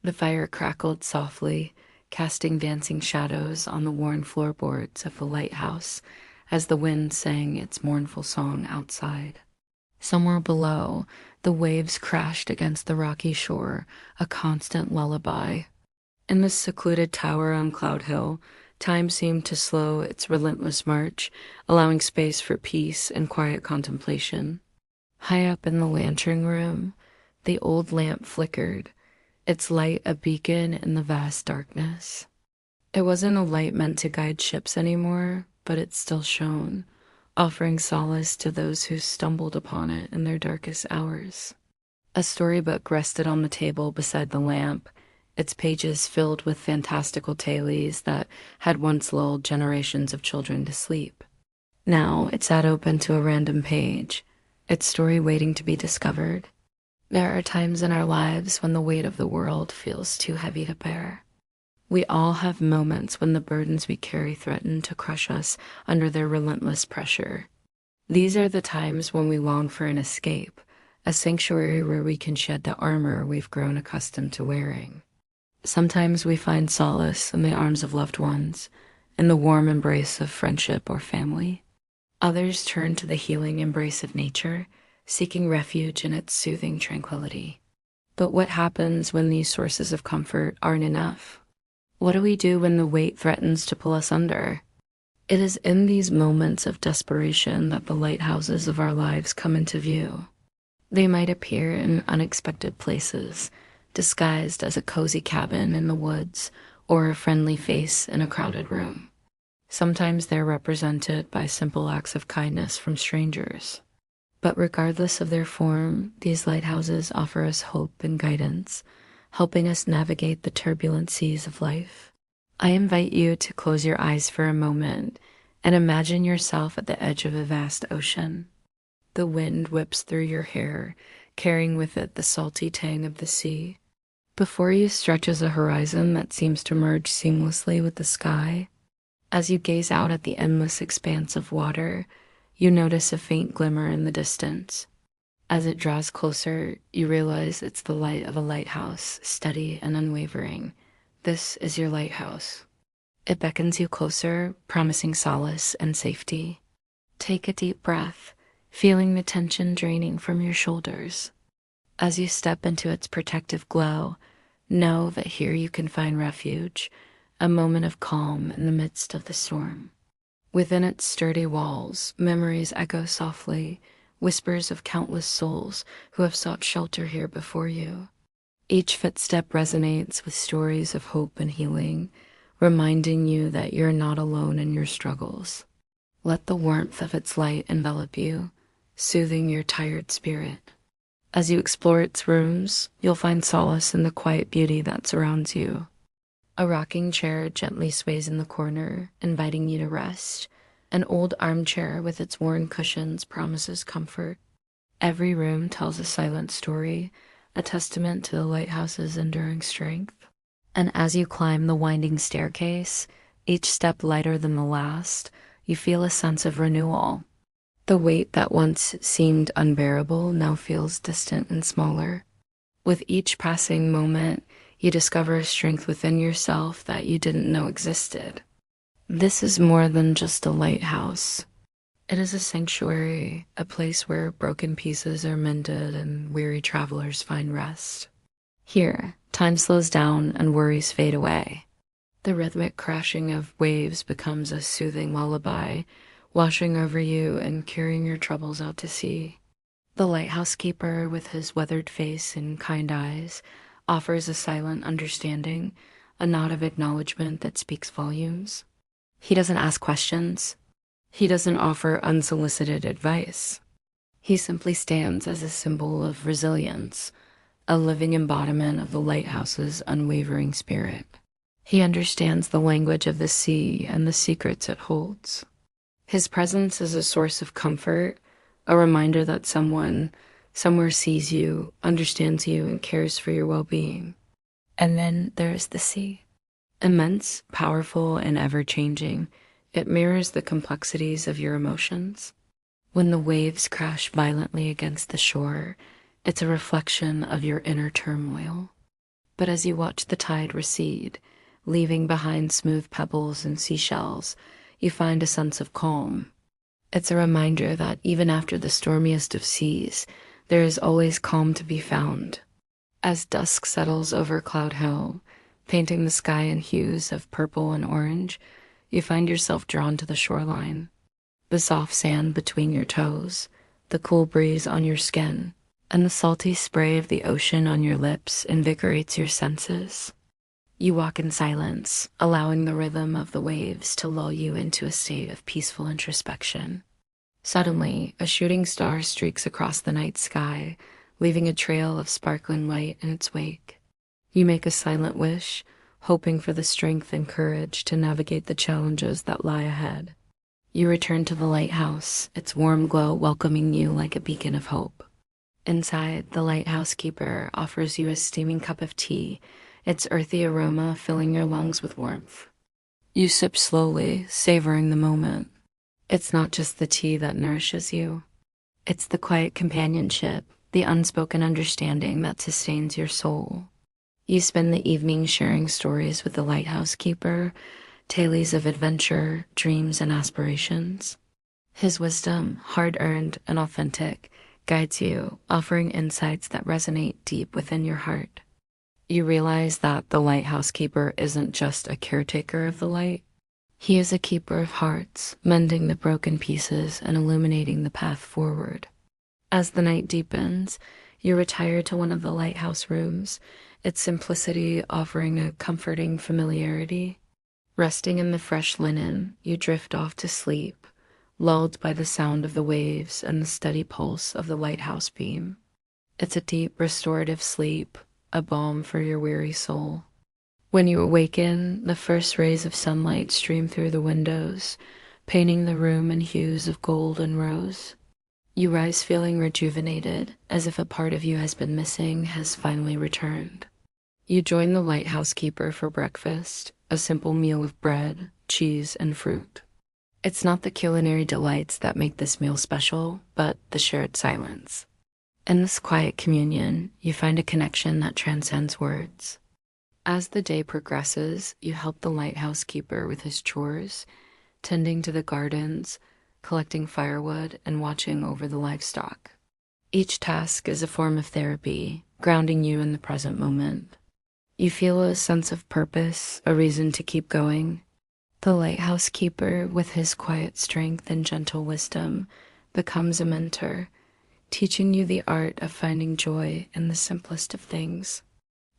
The fire crackled softly, casting dancing shadows on the worn floorboards of the lighthouse as the wind sang its mournful song outside. Somewhere below, the waves crashed against the rocky shore, a constant lullaby. In this secluded tower on Cloud Hill, time seemed to slow its relentless march, allowing space for peace and quiet contemplation. High up in the lantern room, the old lamp flickered, its light a beacon in the vast darkness. It wasn't a light meant to guide ships anymore, but it still shone, offering solace to those who stumbled upon it in their darkest hours. A storybook rested on the table beside the lamp, its pages filled with fantastical tales that had once lulled generations of children to sleep. Now it sat open to a random page, its story waiting to be discovered. There are times in our lives when the weight of the world feels too heavy to bear. We all have moments when the burdens we carry threaten to crush us under their relentless pressure. These are the times when we long for an escape, a sanctuary where we can shed the armor we've grown accustomed to wearing. Sometimes we find solace in the arms of loved ones, in the warm embrace of friendship or family. Others turn to the healing embrace of nature, seeking refuge in its soothing tranquility. But what happens when these sources of comfort aren't enough? What do we do when the weight threatens to pull us under? It is in these moments of desperation that the lighthouses of our lives come into view. They might appear in unexpected places, disguised as a cozy cabin in the woods or a friendly face in a crowded room. Sometimes they're represented by simple acts of kindness from strangers. But regardless of their form, these lighthouses offer us hope and guidance, helping us navigate the turbulent seas of life. I invite you to close your eyes for a moment and imagine yourself at the edge of a vast ocean. The wind whips through your hair, carrying with it the salty tang of the sea. Before you stretches a horizon that seems to merge seamlessly with the sky. As you gaze out at the endless expanse of water, you notice a faint glimmer in the distance. As it draws closer, you realize it's the light of a lighthouse, steady and unwavering. This is your lighthouse. It beckons you closer, promising solace and safety. Take a deep breath, feeling the tension draining from your shoulders. As you step into its protective glow, know that here you can find refuge, a moment of calm in the midst of the storm. Within its sturdy walls, memories echo softly, whispers of countless souls who have sought shelter here before you. Each footstep resonates with stories of hope and healing, reminding you that you're not alone in your struggles. Let the warmth of its light envelop you, soothing your tired spirit. As you explore its rooms, you'll find solace in the quiet beauty that surrounds you. A rocking chair gently sways in the corner, inviting you to rest. An old armchair with its worn cushions promises comfort. Every room tells a silent story, a testament to the lighthouse's enduring strength. And as you climb the winding staircase, each step lighter than the last, you feel a sense of renewal. The weight that once seemed unbearable now feels distant and smaller. With each passing moment, you discover a strength within yourself that you didn't know existed. This is more than just a lighthouse. It is a sanctuary, a place where broken pieces are mended and weary travelers find rest. Here, time slows down and worries fade away. The rhythmic crashing of waves becomes a soothing lullaby, washing over you and carrying your troubles out to sea. The lighthouse keeper, with his weathered face and kind eyes, offers a silent understanding, a nod of acknowledgement that speaks volumes. He doesn't ask questions. He doesn't offer unsolicited advice. He simply stands as a symbol of resilience, a living embodiment of the lighthouse's unwavering spirit. He understands the language of the sea and the secrets it holds. His presence is a source of comfort, a reminder that someone somewhere sees you, understands you, and cares for your well-being. And then there is the sea. Immense, powerful, and ever-changing, it mirrors the complexities of your emotions. When the waves crash violently against the shore, it's a reflection of your inner turmoil. But as you watch the tide recede, leaving behind smooth pebbles and seashells, you find a sense of calm. It's a reminder that even after the stormiest of seas, there is always calm to be found. As dusk settles over Cloud Hill, painting the sky in hues of purple and orange, you find yourself drawn to the shoreline. The soft sand between your toes, the cool breeze on your skin, and the salty spray of the ocean on your lips invigorates your senses. You walk in silence, allowing the rhythm of the waves to lull you into a state of peaceful introspection. Suddenly, a shooting star streaks across the night sky, leaving a trail of sparkling light in its wake. You make a silent wish, hoping for the strength and courage to navigate the challenges that lie ahead. You return to the lighthouse, its warm glow welcoming you like a beacon of hope. Inside, the lighthouse keeper offers you a steaming cup of tea, its earthy aroma filling your lungs with warmth. You sip slowly, savoring the moment. It's not just the tea that nourishes you. It's the quiet companionship, the unspoken understanding that sustains your soul. You spend the evening sharing stories with the lighthouse keeper, tales of adventure, dreams, and aspirations. His wisdom, hard-earned and authentic, guides you, offering insights that resonate deep within your heart. You realize that the lighthouse keeper isn't just a caretaker of the light. He is a keeper of hearts, mending the broken pieces and illuminating the path forward. As the night deepens, you retire to one of the lighthouse rooms, its simplicity offering a comforting familiarity. Resting in the fresh linen, you drift off to sleep, lulled by the sound of the waves and the steady pulse of the lighthouse beam. It's a deep, restorative sleep, a balm for your weary soul. When you awaken, the first rays of sunlight stream through the windows, painting the room in hues of gold and rose. You rise feeling rejuvenated, as if a part of you has been missing has finally returned. You join the lighthouse keeper for breakfast, a simple meal of bread, cheese, and fruit. It's not the culinary delights that make this meal special, but the shared silence. In this quiet communion, you find a connection that transcends words. As the day progresses, you help the lighthouse keeper with his chores, tending to the gardens, collecting firewood, and watching over the livestock. Each task is a form of therapy, grounding you in the present moment. You feel a sense of purpose, a reason to keep going. The lighthouse keeper, with his quiet strength and gentle wisdom, becomes a mentor, teaching you the art of finding joy in the simplest of things.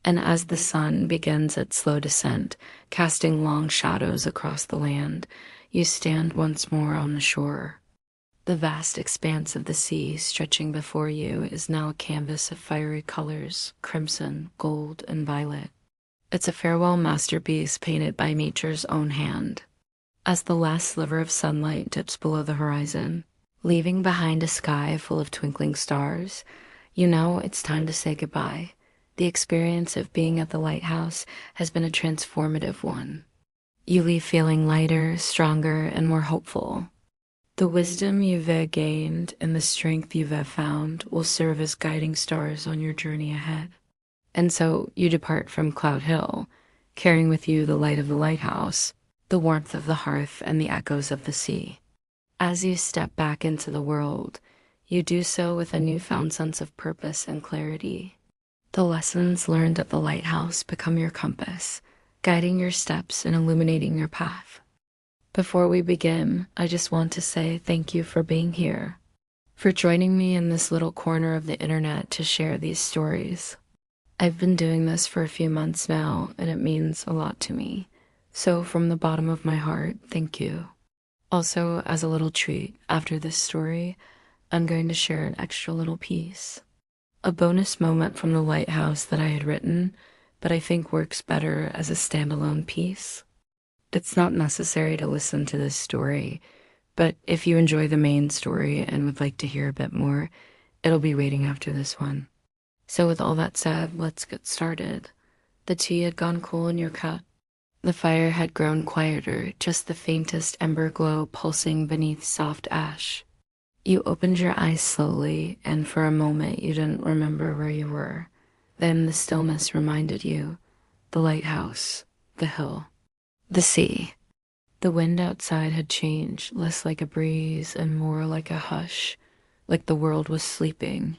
And as the sun begins its slow descent, casting long shadows across the land, you stand once more on the shore. The vast expanse of the sea stretching before you is now a canvas of fiery colors, crimson, gold, and violet. It's a farewell masterpiece painted by nature's own hand. As the last sliver of sunlight dips below the horizon, leaving behind a sky full of twinkling stars, you know it's time to say goodbye. The experience of being at the lighthouse has been a transformative one. You leave feeling lighter, stronger, and more hopeful. The wisdom you've gained and the strength you've found will serve as guiding stars on your journey ahead. And so you depart from Cloud Hill, carrying with you the light of the lighthouse, the warmth of the hearth, and the echoes of the sea. As you step back into the world, you do so with a newfound sense of purpose and clarity. The lessons learned at the lighthouse become your compass, guiding your steps and illuminating your path. Before we begin, I just want to say thank you for being here, for joining me in this little corner of the internet to share these stories. I've been doing this for a few months now, and it means a lot to me. So from the bottom of my heart, thank you. Also, as a little treat, after this story, I'm going to share an extra little piece. A bonus moment from the lighthouse that I had written, but I think works better as a standalone piece. It's not necessary to listen to this story, but if you enjoy the main story and would like to hear a bit more, it'll be waiting after this one. So with all that said, let's get started. The tea had gone cool in your cup. The fire had grown quieter, just the faintest ember glow pulsing beneath soft ash. You opened your eyes slowly, and for a moment you didn't remember where you were. Then the stillness reminded you, the lighthouse, the hill, the sea. The wind outside had changed, less like a breeze and more like a hush, like the world was sleeping.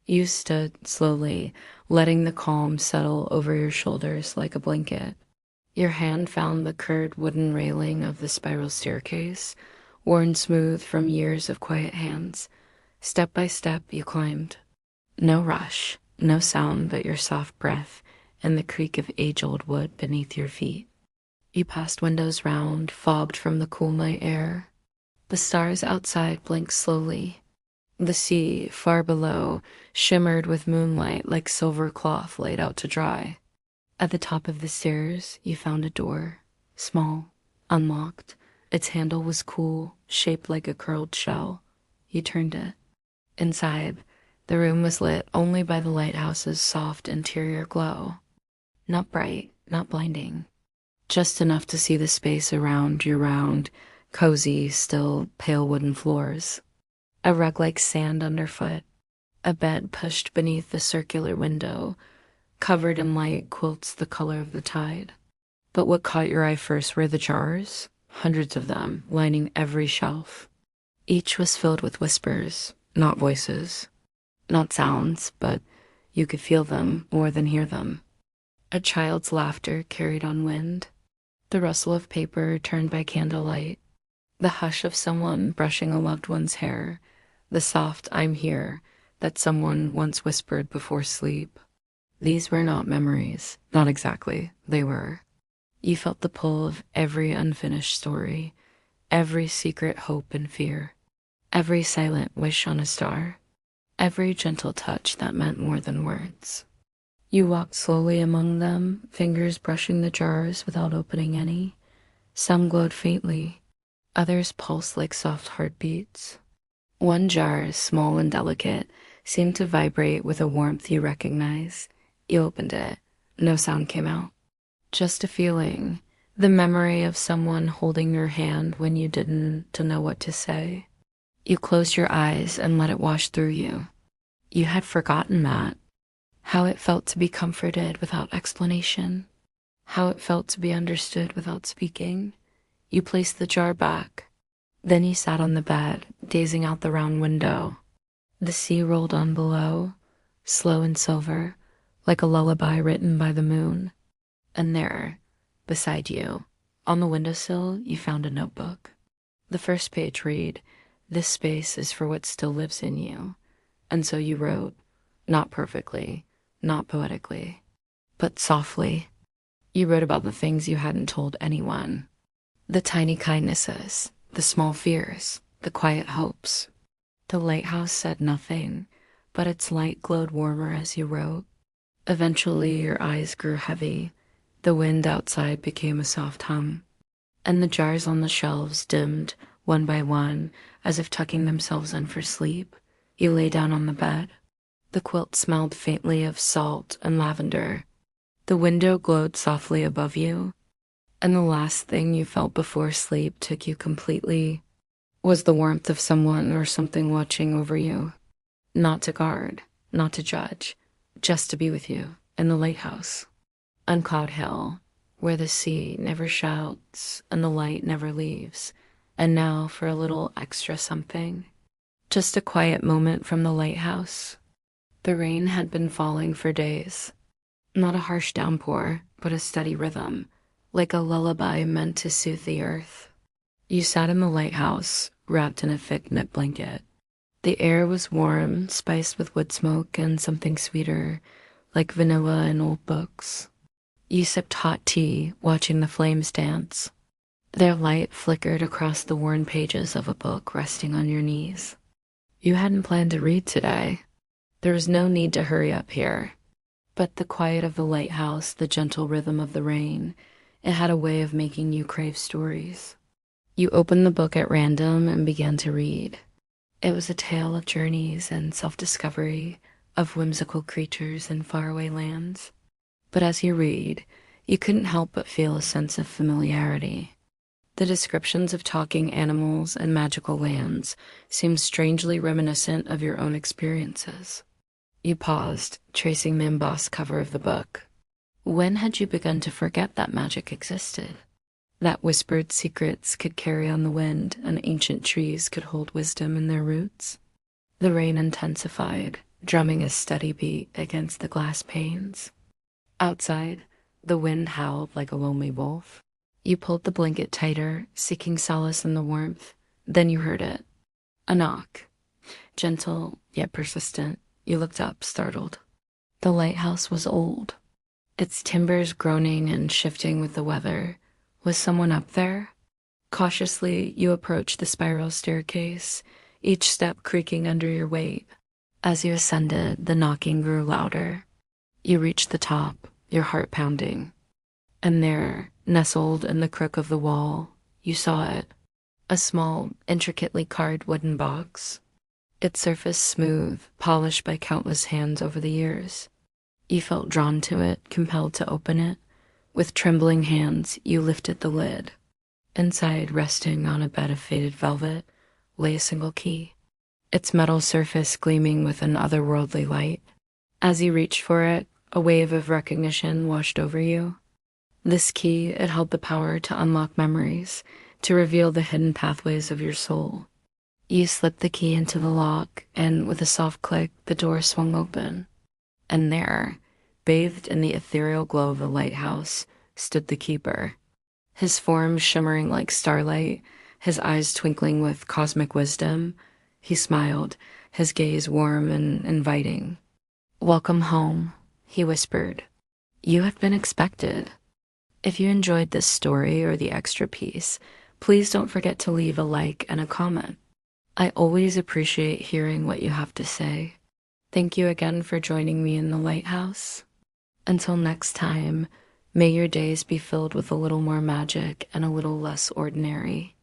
You stood slowly, letting the calm settle over your shoulders like a blanket. Your hand found the curved wooden railing of the spiral staircase, worn smooth from years of quiet hands. Step by step, you climbed. No rush, no sound but your soft breath and the creak of age-old wood beneath your feet. You passed windows round, fogged from the cool night air. The stars outside blinked slowly. The sea, far below, shimmered with moonlight like silver cloth laid out to dry. At the top of the stairs, you found a door, small, unlocked. Its handle was cool, shaped like a curled shell. You turned it. Inside, the room was lit only by the lighthouse's soft interior glow. Not bright, not blinding. Just enough to see the space around your round, cozy, still, pale wooden floors. A rug like sand underfoot. A bed pushed beneath the circular window, covered in light quilts the color of the tide. But what caught your eye first were the jars, hundreds of them, lining every shelf. Each was filled with whispers, not voices, not sounds, but you could feel them more than hear them. A child's laughter carried on wind, the rustle of paper turned by candlelight, the hush of someone brushing a loved one's hair, the soft "I'm here" that someone once whispered before sleep. These were not memories, not exactly, they were. You felt the pull of every unfinished story, every secret hope and fear, every silent wish on a star, every gentle touch that meant more than words. You walked slowly among them, fingers brushing the jars without opening any. Some glowed faintly, others pulsed like soft heartbeats. One jar, small and delicate, seemed to vibrate with a warmth you recognize. You opened it. No sound came out. Just a feeling, the memory of someone holding your hand when you didn't know what to say. You closed your eyes and let it wash through you. You had forgotten that. How it felt to be comforted without explanation. How it felt to be understood without speaking. You placed the jar back. Then you sat on the bed, gazing out the round window. The sea rolled on below, slow and silver, like a lullaby written by the moon. And there, beside you, on the windowsill, you found a notebook. The first page read, "This space is for what still lives in you." And so you wrote, not perfectly, not poetically, but softly. You wrote about the things you hadn't told anyone. The tiny kindnesses, the small fears, the quiet hopes. The lighthouse said nothing, but its light glowed warmer as you wrote. Eventually, your eyes grew heavy. The wind outside became a soft hum, and the jars on the shelves dimmed, one by one, as if tucking themselves in for sleep. You lay down on the bed. The quilt smelled faintly of salt and lavender. The window glowed softly above you, and the last thing you felt before sleep took you completely was the warmth of someone or something watching over you. Not to guard, not to judge, just to be with you in the lighthouse. On Cloud Hill, where the sea never shouts and the light never leaves. And now for a little extra something. Just a quiet moment from the lighthouse. The rain had been falling for days. Not a harsh downpour, but a steady rhythm, like a lullaby meant to soothe the earth. You sat in the lighthouse, wrapped in a thick knit blanket. The air was warm, spiced with wood smoke and something sweeter, like vanilla in old books. You sipped hot tea, watching the flames dance. Their light flickered across the worn pages of a book resting on your knees. You hadn't planned to read today. There was no need to hurry up here. But the quiet of the lighthouse, the gentle rhythm of the rain, it had a way of making you crave stories. You opened the book at random and began to read. It was a tale of journeys and self-discovery, of whimsical creatures in faraway lands. But as you read, you couldn't help but feel a sense of familiarity. The descriptions of talking animals and magical lands seemed strangely reminiscent of your own experiences. You paused, tracing the embossed cover of the book. When had you begun to forget that magic existed? That whispered secrets could carry on the wind and ancient trees could hold wisdom in their roots? The rain intensified, drumming a steady beat against the glass panes. Outside, the wind howled like a lonely wolf. You pulled the blanket tighter, seeking solace in the warmth. Then you heard it. A knock. Gentle, yet persistent. You looked up, startled. The lighthouse was old, its timbers groaning and shifting with the weather. Was someone up there? Cautiously, you approached the spiral staircase, each step creaking under your weight. As you ascended, the knocking grew louder. You reached the top, your heart pounding. And there, nestled in the crook of the wall, you saw it. A small, intricately carved wooden box. Its surface smooth, polished by countless hands over the years. You felt drawn to it, compelled to open it. With trembling hands, you lifted the lid. Inside, resting on a bed of faded velvet, lay a single key, its metal surface gleaming with an otherworldly light. As you reached for it, a wave of recognition washed over you. This key, it held the power to unlock memories, to reveal the hidden pathways of your soul. You slipped the key into the lock, and with a soft click, the door swung open. And there, bathed in the ethereal glow of the lighthouse, stood the keeper. His form shimmering like starlight, his eyes twinkling with cosmic wisdom. He smiled, his gaze warm and inviting. "Welcome home," he whispered. "You have been expected." If you enjoyed this story or the extra piece, please don't forget to leave a like and a comment. I always appreciate hearing what you have to say. Thank you again for joining me in the lighthouse. Until next time, may your days be filled with a little more magic and a little less ordinary.